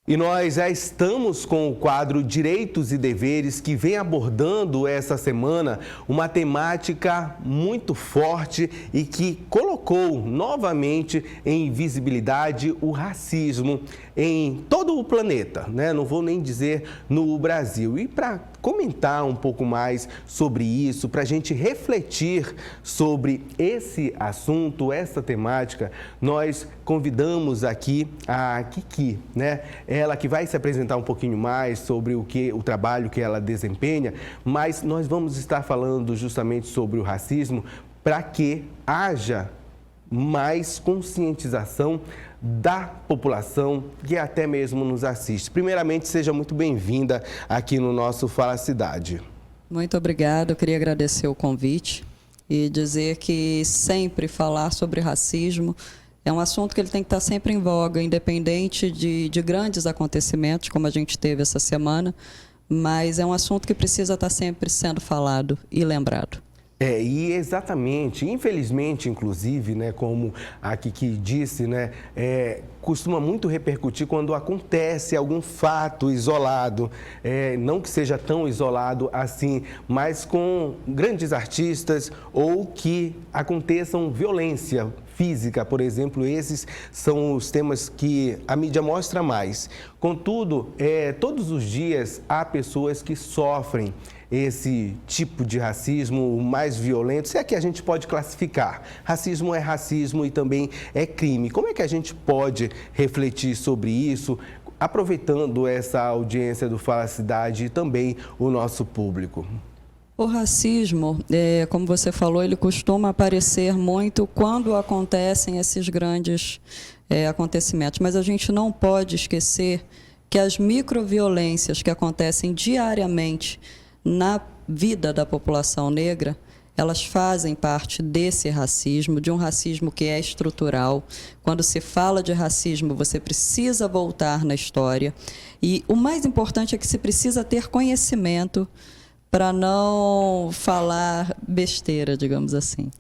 E nós já estamos com o quadro Direitos e Deveres, que vem abordando essa semana uma temática muito forte e que colocou novamente em visibilidade o racismo em todo o planeta, né? Não vou nem dizer no Brasil. E para comentar um pouco mais sobre isso, para a gente refletir sobre esse assunto, essa temática, nós convidamos aqui a Kiki, né? Ela que vai se apresentar um pouquinho mais sobre o trabalho que ela desempenha, mas nós vamos estar falando justamente sobre o racismo para que haja mais conscientização da população que até mesmo nos assiste. Primeiramente, seja muito bem-vinda aqui no nosso Fala Cidade. Muito obrigada, eu queria agradecer o convite e dizer que sempre falar sobre racismo é um assunto que ele tem que estar sempre em voga, independente de grandes acontecimentos, como a gente teve essa semana, mas é um assunto que precisa estar sempre sendo falado e lembrado. E exatamente, infelizmente, inclusive, né, como a Kiki disse, né, costuma muito repercutir quando acontece algum fato isolado, não que seja tão isolado assim, mas com grandes artistas ou que aconteçam violência física, por exemplo, esses são os temas que a mídia mostra mais. Contudo, todos os dias há pessoas que sofrem esse tipo de racismo mais violento, se é que a gente pode classificar. Racismo é racismo e também é crime. Como é que a gente pode refletir sobre isso, aproveitando essa audiência do Fala Cidade e também o nosso público? O racismo, como você falou, ele costuma aparecer muito quando acontecem esses grandes acontecimentos, mas a gente não pode esquecer que as microviolências que acontecem diariamente na vida da população negra, elas fazem parte desse racismo, de um racismo que é estrutural. Quando se fala de racismo, você precisa voltar na história. E o mais importante é que se precisa ter conhecimento para não falar besteira, digamos assim.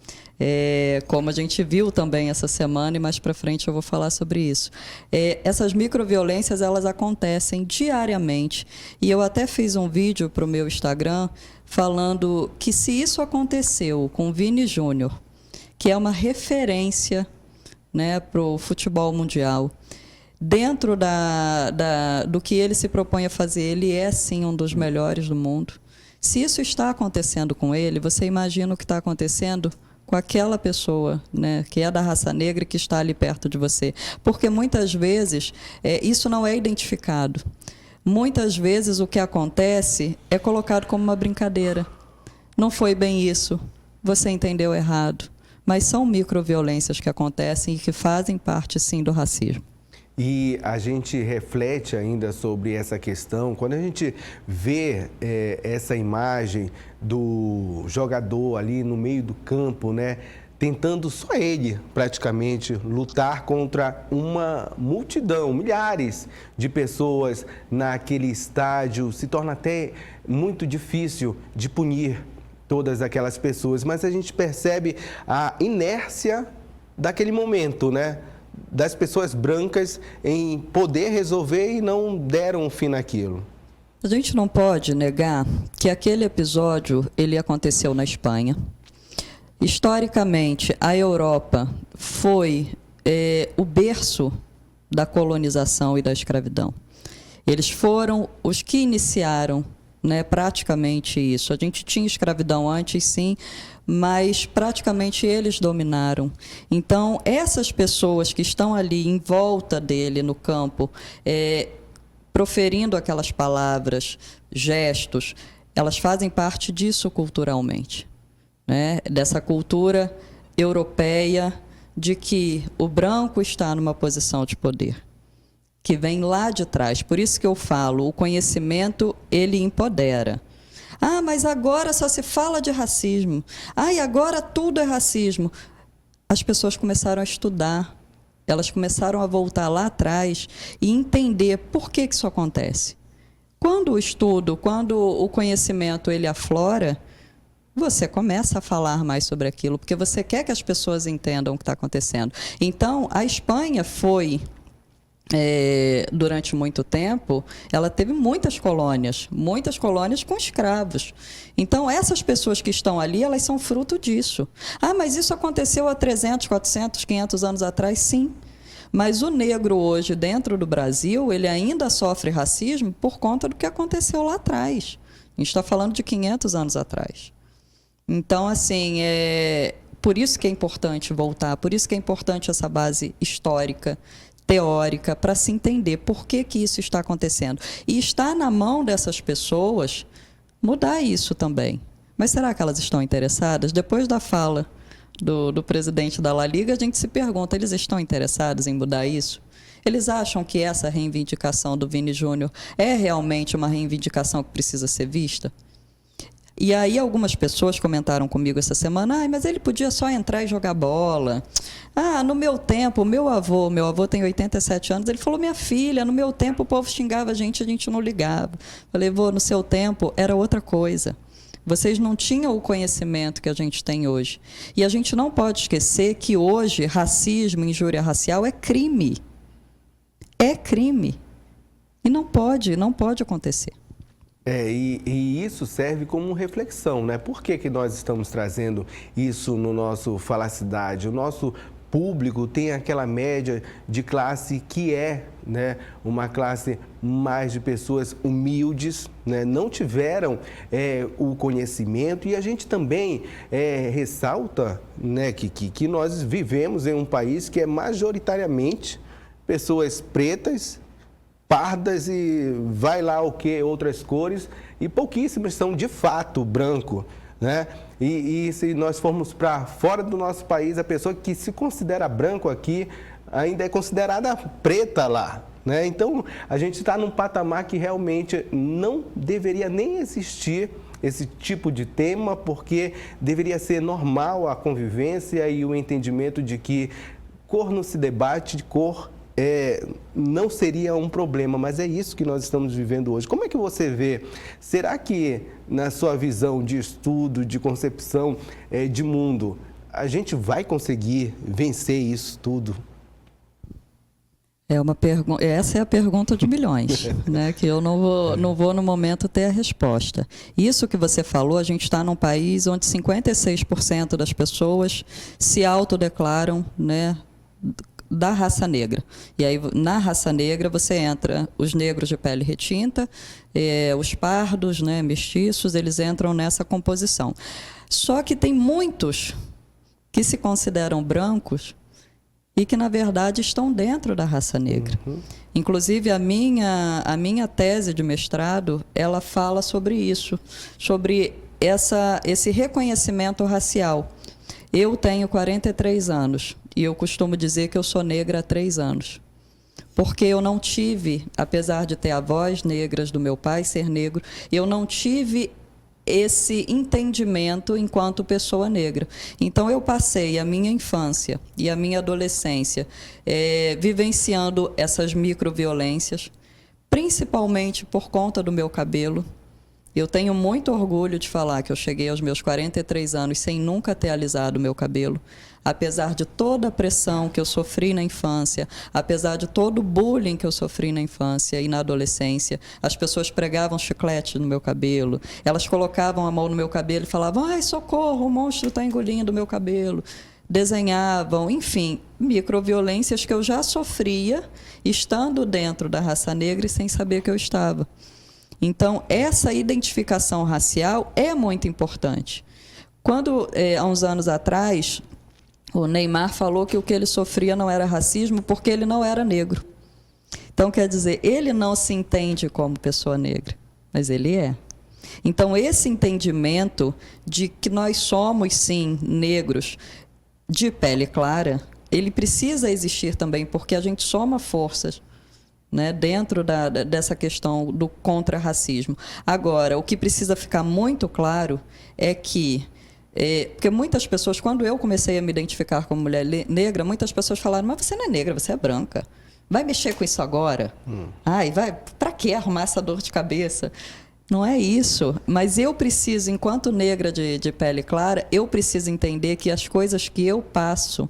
Como a gente viu também essa semana, e mais para frente eu vou falar sobre isso. Essas microviolências, elas acontecem diariamente. E eu até fiz um vídeo para o meu Instagram falando que se isso aconteceu com o Vini Júnior, que é uma referência, né, para o futebol mundial, dentro do que ele se propõe a fazer, ele é sim um dos melhores do mundo. Se isso está acontecendo com ele, você imagina o que está acontecendo com aquela pessoa, né, que é da raça negra e que está ali perto de você. Porque muitas vezes isso não é identificado. Muitas vezes o que acontece é colocado como uma brincadeira. Não foi bem isso, você entendeu errado. Mas são microviolências que acontecem e que fazem parte, sim, do racismo. E a gente reflete ainda sobre essa questão, quando a gente vê essa imagem do jogador ali no meio do campo, né, tentando só ele, praticamente, lutar contra uma multidão, milhares de pessoas naquele estádio, se torna até muito difícil de punir todas aquelas pessoas, mas a gente percebe a inércia daquele momento, né? Das pessoas brancas em poder resolver e não deram um fim naquilo. A gente não pode negar que aquele episódio ele aconteceu na Espanha. Historicamente, a Europa foi o berço da colonização e da escravidão. Eles foram os que iniciaram, né, praticamente isso. A gente tinha escravidão antes, sim, mas praticamente eles dominaram. Então, essas pessoas que estão ali em volta dele no campo, proferindo aquelas palavras, gestos, elas fazem parte disso culturalmente, né? Dessa cultura europeia de que o branco está numa posição de poder, que vem lá de trás. Por isso que eu falo, o conhecimento, ele empodera. Ah, mas agora só se fala de racismo. Ah, e agora tudo é racismo. As pessoas começaram a estudar, elas começaram a voltar lá atrás e entender por que isso acontece. Quando o estudo, quando o conhecimento ele aflora, você começa a falar mais sobre aquilo, porque você quer que as pessoas entendam o que está acontecendo. Então, a Espanha foi durante muito tempo, ela teve muitas colônias com escravos. Então, essas pessoas que estão ali, elas são fruto disso. Ah, mas isso aconteceu há 300, 400, 500 anos atrás? Sim. Mas o negro hoje, dentro do Brasil, ele ainda sofre racismo por conta do que aconteceu lá atrás. A gente está falando de 500 anos atrás. Então, assim, por isso que é importante voltar, por isso que é importante essa base histórica, teórica, para se entender por que isso está acontecendo. E está na mão dessas pessoas mudar isso também. Mas será que elas estão interessadas? Depois da fala do presidente da La Liga, a gente se pergunta, eles estão interessados em mudar isso? Eles acham que essa reivindicação do Vini Júnior é realmente uma reivindicação que precisa ser vista? E aí algumas pessoas comentaram comigo essa semana, mas ele podia só entrar e jogar bola. No meu tempo, meu avô tem 87 anos, ele falou, minha filha, no meu tempo o povo xingava a gente não ligava. Falei, vô, no seu tempo era outra coisa. Vocês não tinham o conhecimento que a gente tem hoje. E a gente não pode esquecer que hoje racismo, injúria racial é crime. É crime. E não pode acontecer. E isso serve como reflexão, né? Por que nós estamos trazendo isso no nosso Falacidade? O nosso público tem aquela média de classe que né, uma classe mais de pessoas humildes, né, não tiveram o conhecimento, e a gente também ressalta, né, que nós vivemos em um país que é majoritariamente pessoas pretas, pardas e vai lá outras cores, e pouquíssimas são de fato branco, né? E se nós formos para fora do nosso país, a pessoa que se considera branco aqui ainda é considerada preta lá, né? Então, a gente está num patamar que realmente não deveria nem existir esse tipo de tema, porque deveria ser normal a convivência e o entendimento de que cor não se debate, cor não seria um problema, mas é isso que nós estamos vivendo hoje. Como é que você vê? Será que, na sua visão de estudo, de concepção de mundo, a gente vai conseguir vencer isso tudo? Essa é a pergunta de milhões, né? Que eu não vou no momento ter a resposta. Isso que você falou, a gente está num país onde 56% das pessoas se autodeclaram, né, da raça negra. E aí, na raça negra, você entra os negros de pele retinta, os pardos, né, mestiços, eles entram nessa composição. Só que tem muitos que se consideram brancos e que, na verdade, estão dentro da raça negra. Uhum. Inclusive, a minha tese de mestrado, ela fala sobre isso, sobre esse reconhecimento racial. Eu tenho 43 anos. E eu costumo dizer que eu sou negra há 3 anos. Porque eu não tive, apesar de ter avós negras do meu pai ser negro, eu não tive esse entendimento enquanto pessoa negra. Então, eu passei a minha infância e a minha adolescência vivenciando essas microviolências, principalmente por conta do meu cabelo. Eu tenho muito orgulho de falar que eu cheguei aos meus 43 anos sem nunca ter alisado o meu cabelo. Apesar de toda a pressão que eu sofri na infância, apesar de todo o bullying que eu sofri na infância e na adolescência, as pessoas pregavam chiclete no meu cabelo, elas colocavam a mão no meu cabelo e falavam, ai, socorro, o monstro está engolindo o meu cabelo. Desenhavam, enfim, microviolências que eu já sofria estando dentro da raça negra e sem saber que eu estava. Então, essa identificação racial é muito importante. Quando, há uns anos atrás, o Neymar falou que o que ele sofria não era racismo porque ele não era negro. Então, quer dizer, ele não se entende como pessoa negra, mas ele é. Então, esse entendimento de que nós somos, sim, negros de pele clara, ele precisa existir também, porque a gente soma forças, né, dentro dessa questão do contra-racismo. Agora, o que precisa ficar muito claro é que porque muitas pessoas, quando eu comecei a me identificar como mulher negra, muitas pessoas falaram, mas você não é negra, você é branca. Vai mexer com isso agora? Ai, para que arrumar essa dor de cabeça? Não é isso. Mas eu preciso, enquanto negra de pele clara, eu preciso entender que as coisas que eu passo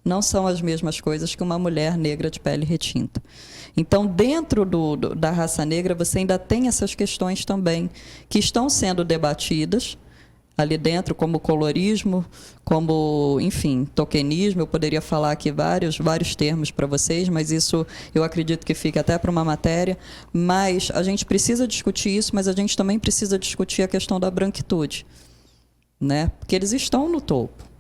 não são as mesmas coisas que uma mulher negra de pele retinta. Então, dentro da raça negra, você ainda tem essas questões também, que estão sendo debatidas ali dentro, como colorismo, como, enfim, tokenismo. Eu poderia falar aqui vários termos para vocês, mas isso eu acredito que fica até para uma matéria. Mas a gente precisa discutir isso, mas a gente também precisa discutir a questão da branquitude, né? Porque eles estão no topo.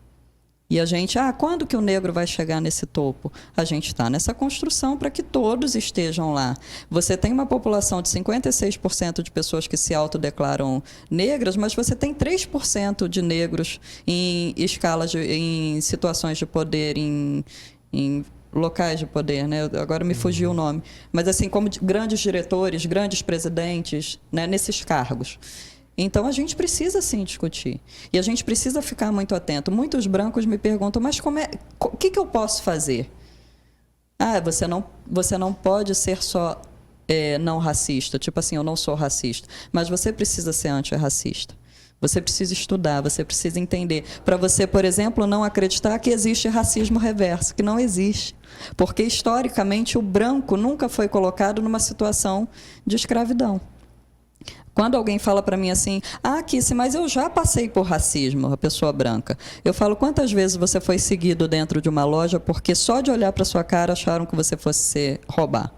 E a gente, quando que o negro vai chegar nesse topo? A gente está nessa construção para que todos estejam lá. Você tem uma população de 56% de pessoas que se autodeclaram negras, mas você tem 3% de negros em escalas, em situações de poder, em locais de poder, né? Agora me fugiu o nome. Mas assim, como grandes diretores, grandes presidentes, né? Nesses cargos. Então, a gente precisa, sim, discutir. E a gente precisa ficar muito atento. Muitos brancos me perguntam, mas o que eu posso fazer? Você não pode ser só não racista. Tipo assim, eu não sou racista. Mas você precisa ser antirracista. Você precisa estudar, você precisa entender. Para você, por exemplo, não acreditar que existe racismo reverso, que não existe. Porque, historicamente, o branco nunca foi colocado numa situação de escravidão. Quando alguém fala para mim assim, Kici, mas eu já passei por racismo, a pessoa branca. Eu falo, quantas vezes você foi seguido dentro de uma loja porque só de olhar para sua cara acharam que você fosse roubar?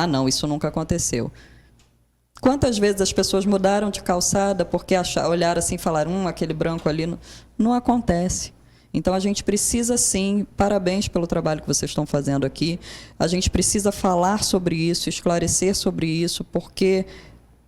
Não, isso nunca aconteceu. Quantas vezes as pessoas mudaram de calçada porque olharam assim e falaram, aquele branco ali. Não acontece. Então, a gente precisa, sim, parabéns pelo trabalho que vocês estão fazendo aqui, a gente precisa falar sobre isso, esclarecer sobre isso, porque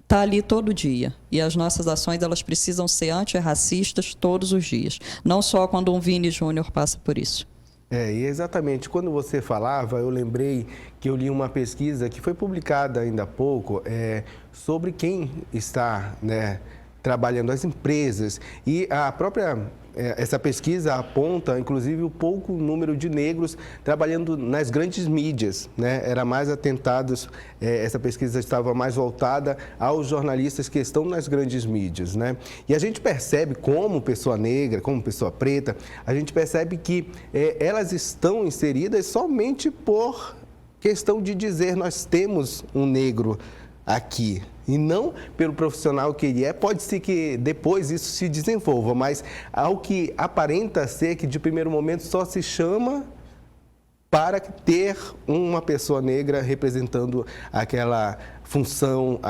está ali todo dia. E as nossas ações, elas precisam ser antirracistas todos os dias. Não só quando um Vini Júnior passa por isso. E exatamente. Quando você falava, eu lembrei que eu li uma pesquisa que foi publicada ainda há pouco sobre quem está, né, trabalhando, as empresas. E a própria essa pesquisa aponta, inclusive, o pouco número de negros trabalhando nas grandes mídias, né? Era mais atentados, essa pesquisa estava mais voltada aos jornalistas que estão nas grandes mídias, né? E a gente percebe, como pessoa negra, como pessoa preta, a gente percebe que elas estão inseridas somente por questão de dizer nós temos um negro aqui, e não pelo profissional que ele é. Pode ser que depois isso se desenvolva, mas ao que aparenta ser que de primeiro momento só se chama para ter uma pessoa negra representando aquela função,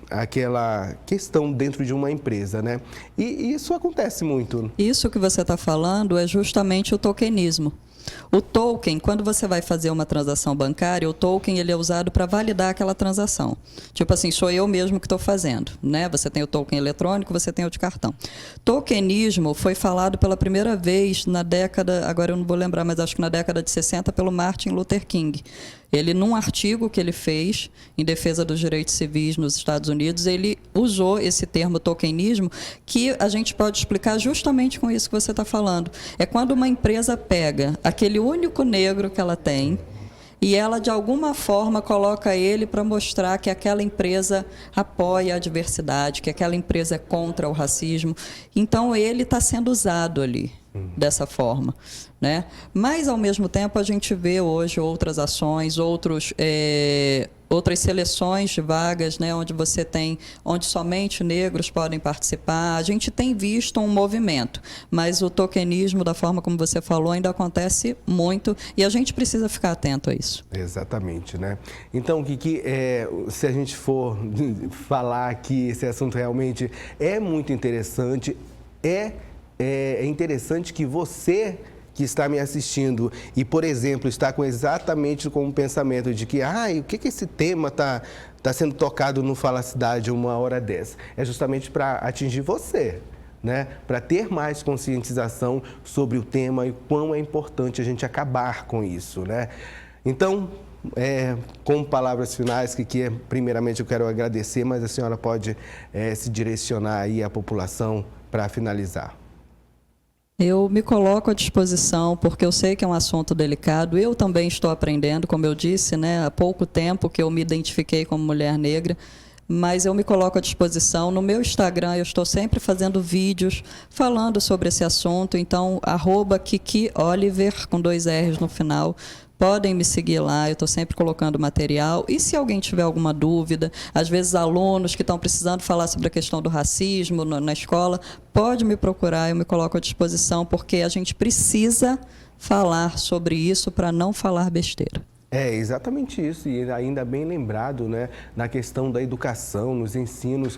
aquela questão dentro de uma empresa, né? E isso acontece muito. Isso que você está falando é justamente o tokenismo. O token, quando você vai fazer uma transação bancária, o token ele é usado para validar aquela transação. Tipo assim, sou eu mesmo que estou fazendo, né? Você tem o token eletrônico, você tem o de cartão. Tokenismo foi falado pela primeira vez na década, agora eu não vou lembrar, mas acho que na década de 60, pelo Martin Luther King. Ele, num artigo que ele fez em defesa dos direitos civis nos Estados Unidos, ele usou esse termo tokenismo, que a gente pode explicar justamente com isso que você está falando. É quando uma empresa pega aquele único negro que ela tem e ela, de alguma forma, coloca ele para mostrar que aquela empresa apoia a diversidade, que aquela empresa é contra o racismo. Então, ele está sendo usado ali dessa forma, né? Mas, ao mesmo tempo, a gente vê hoje outras ações, outras seleções de vagas, né, onde somente negros podem participar. A gente tem visto um movimento, mas o tokenismo, da forma como você falou, ainda acontece muito e a gente precisa ficar atento a isso. Exatamente, né? Então, Kiki, se a gente for falar que esse assunto realmente é muito interessante, é interessante que você que está me assistindo e, por exemplo, está exatamente com o pensamento de que o que esse tema está sendo tocado no Falacidade uma hora dessa? É justamente para atingir você, né? Para ter mais conscientização sobre o tema e quão é importante a gente acabar com isso, né? Então, com palavras finais, que primeiramente eu quero agradecer, mas a senhora pode se direcionar aí à população para finalizar. Eu me coloco à disposição, porque eu sei que é um assunto delicado. Eu também estou aprendendo, como eu disse, né, há pouco tempo que eu me identifiquei como mulher negra, mas eu me coloco à disposição. No meu Instagram, eu estou sempre fazendo vídeos falando sobre esse assunto. Então, @KikiOliver, com 2 R's no final. Podem me seguir lá, eu estou sempre colocando material. E se alguém tiver alguma dúvida, às vezes alunos que estão precisando falar sobre a questão do racismo na escola, pode me procurar, eu me coloco à disposição, porque a gente precisa falar sobre isso para não falar besteira. É exatamente isso, e ainda bem lembrado, né, na questão da educação, nos ensinos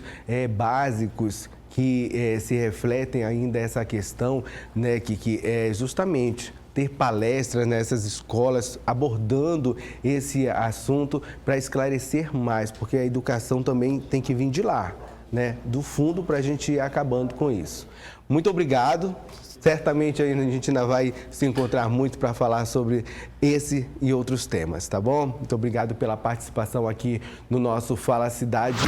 básicos que se refletem ainda essa questão, né, que é justamente ter palestras nessas escolas abordando esse assunto para esclarecer mais, porque a educação também tem que vir de lá, né, do fundo, para a gente ir acabando com isso. Muito obrigado. Certamente a gente ainda vai se encontrar muito para falar sobre esse e outros temas, tá bom? Muito obrigado pela participação aqui no nosso Fala Cidade.